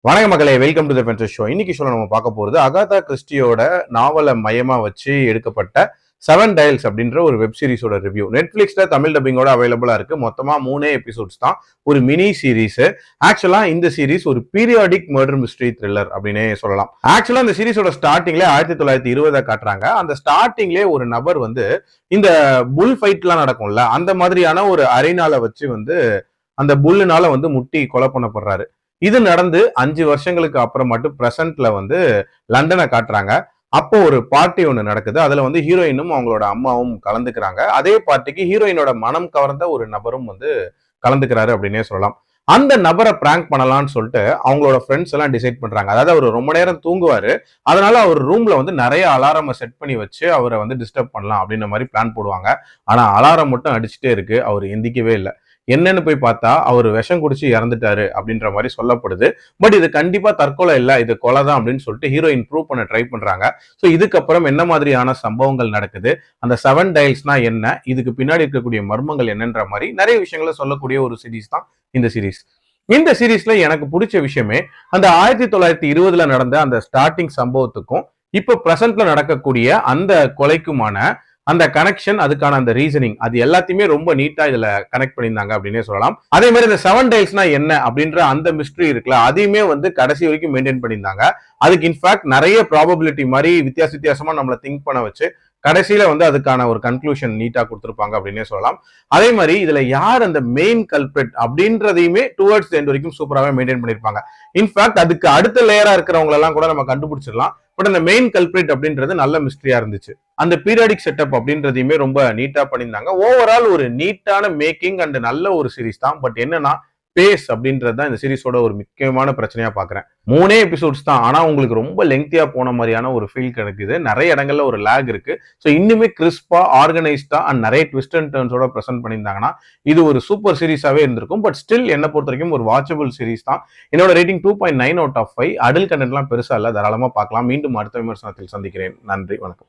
வணக்கம் மக்களே, welcome to the fences show. இன்னைக்கு ஷோல நம்ம பார்க்க போறது அகாதா கிறிஸ்டியோட நாவலை மையமா வச்சு எடுக்கப்பட்ட 7 Dials அப்படின்ற ஒரு வெப் சீரிஸோட ரிவ்யூ. நெட்ஃபிளிக்ஸ்ல தமிழ் டப்பிங்கோட அவைலபிளா இருக்கு. மொத்தமா 3 எபிசோட்ஸ் தான், ஒரு மினி சீரீஸ். ஆக்சுவலா இந்த சீரீஸ் ஒரு பீரியாடிக் மர்டர் மிஸ்ட்ரி த்ரில்லர் அப்படின்னே சொல்லலாம். ஆக்சுவலா இந்த சீரீஸோட ஸ்டார்டிங்ல 1920 காட்டுறாங்க. அந்த ஸ்டார்டிங்லேயே ஒரு நபர் வந்து இந்த புல் ஃபைட்லாம் நடக்கும்ல, அந்த மாதிரியான ஒரு அரைனால வச்சு வந்து அந்த புல்லுனால வந்து முட்டி கொலை பண்ணப்படுறாரு. இது நடந்து 5 வருஷங்களுக்கு அப்புறம் மட்டும் பிரசன்ட்ல வந்து லண்டனை காட்டுறாங்க. அப்போ ஒரு பார்ட்டி ஒண்ணு நடக்குது. அதுல வந்து ஹீரோயினும் அவங்களோட அம்மாவும் கலந்துக்கிறாங்க. அதே பார்ட்டிக்கு ஹீரோயினோட மனம் கவர்ந்த ஒரு நபரும் வந்து கலந்துக்கிறாரு அப்படின்னே சொல்லலாம். அந்த நபரை பிராங்க் பண்ணலாம்னு சொல்லிட்டு அவங்களோட ஃப்ரெண்ட்ஸ் எல்லாம் டிசைட் பண்றாங்க. அதாவது அவர் ரொம்ப நேரம் தூங்குவாரு, அதனால அவர் ரூம்ல வந்து நிறைய அலாரம் செட் பண்ணி வச்சு அவரை வந்து டிஸ்டர்ப் பண்ணலாம் அப்படின்ற மாதிரி பிளான் போடுவாங்க. ஆனா அலாரம் மட்டும் அடிச்சுட்டே இருக்கு, அவர் எந்திக்கவே இல்லை. என்னன்னு போய் பார்த்தா அவர் விஷம் குடிச்சு இறந்துட்டாரு அப்படின்ற மாதிரி சொல்லப்படுது. பட் இது கண்டிப்பா தற்கொலை இல்ல, இது கொலை தான் அப்படின்னு சொல்லிட்டு ஹீரோயின் ப்ரூவ் பண்ண ட்ரை பண்றாங்க. ஸோ இதுக்கப்புறம் என்ன மாதிரியான சம்பவங்கள் நடக்குது, அந்த 7 Dialsனா என்ன, இதுக்கு பின்னாடி இருக்கக்கூடிய மர்மங்கள் என்னன்ற மாதிரி நிறைய விஷயங்களை சொல்லக்கூடிய ஒரு சீரீஸ் தான் இந்த சீரீஸ். இந்த சீரீஸ்ல எனக்கு பிடிச்ச விஷயமே அந்த 1920 நடந்த அந்த ஸ்டார்டிங் சம்பவத்துக்கும் இப்ப பிரசன்ட்ல நடக்கக்கூடிய அந்த கொலைக்குமான அந்த கனெக்ஷன், அதுக்கான அந்த ரீசனிங், அது எல்லாத்தையுமே ரொம்ப நீட்டா இதுல கனெக்ட் பண்ணியிருந்தாங்க அப்படின்னே சொல்லலாம். அதே மாதிரி இந்த 7 Dialsனா என்ன அப்படின்ற அந்த மிஸ்ட்ரி இருக்குல்ல, அதையுமே வந்து கடைசி வரைக்கும் மெயின்டைன் பண்ணியிருந்தாங்க. அதுக்கு இன்ஃபேக்ட் நிறைய ப்ராபபிலிட்டி மாதிரி வித்தியாசமா நம்மளை திங்க் பண்ண வச்சு கடைசியில வந்து அதுக்கான ஒரு கன்க்ளூஷன் நீட்டா கொடுத்திருப்பாங்க அப்படின்னே சொல்லலாம். அதே மாதிரி இதுல யார் அந்த மெயின் கல்பிரிட் அப்படின்றதையுமே டுவர்ட்ஸ் எண்ட் வரைக்கும் சூப்பராகவே மெயின்டைன் பண்ணிருப்பாங்க. இன்ஃபேக்ட் அதுக்கு அடுத்த லேயரா இருக்கிறவங்க எல்லாம் கூட நம்ம கண்டுபிடிச்சிடலாம். பட் அந்த மெயின் கல்பிரிட் அப்படின்றது நல்ல மிஸ்ட்ரியா இருந்துச்சு. அந்த பீரியாடிக் செட்டப் அப்படின்றதையுமே ரொம்ப நீட்டா பண்ணியிருந்தாங்க. ஓவரால் ஒரு நீட்டான மேக்கிங் அண்ட் நல்ல ஒரு சீரிஸ் தான். பட் என்னன்னா பேஸ் அப்படின்றது தான் இந்த சீரிஸோட ஒரு முக்கியமான பிரச்சனையா பாக்குறேன். 3 எபிசோட்ஸ் தான், ஆனா உங்களுக்கு ரொம்ப லெங்க்தியா போன மாதிரியான ஒரு ஃபீல் கிடைக்குது. நிறைய இடங்கள்ல ஒரு லேக் இருக்கு. ஸோ இன்னுமே கிறிஸ்பா, ஆர்கனைஸ்டா அண்ட் நிறைய ட்விஸ்ட் அண்ட் டர்ன்ஸோட பிரசென்ட் பண்ணியிருந்தாங்கன்னா இது ஒரு சூப்பர் சீரிஸாவே இருந்திருக்கும். பட் ஸ்டில் என்ன பொறுத்த வரைக்கும் ஒரு வாட்சபிள் சீரிஸ் தான். என்னோட ரேட்டிங் 2.9 out of 5. அடல்ட் கண்டென்ட்லாம் பெருசா இல்ல, தாராளமா பார்க்கலாம். மீண்டும் அடுத்த விமர்சனத்தில் சந்திக்கிறேன். நன்றி, வணக்கம்.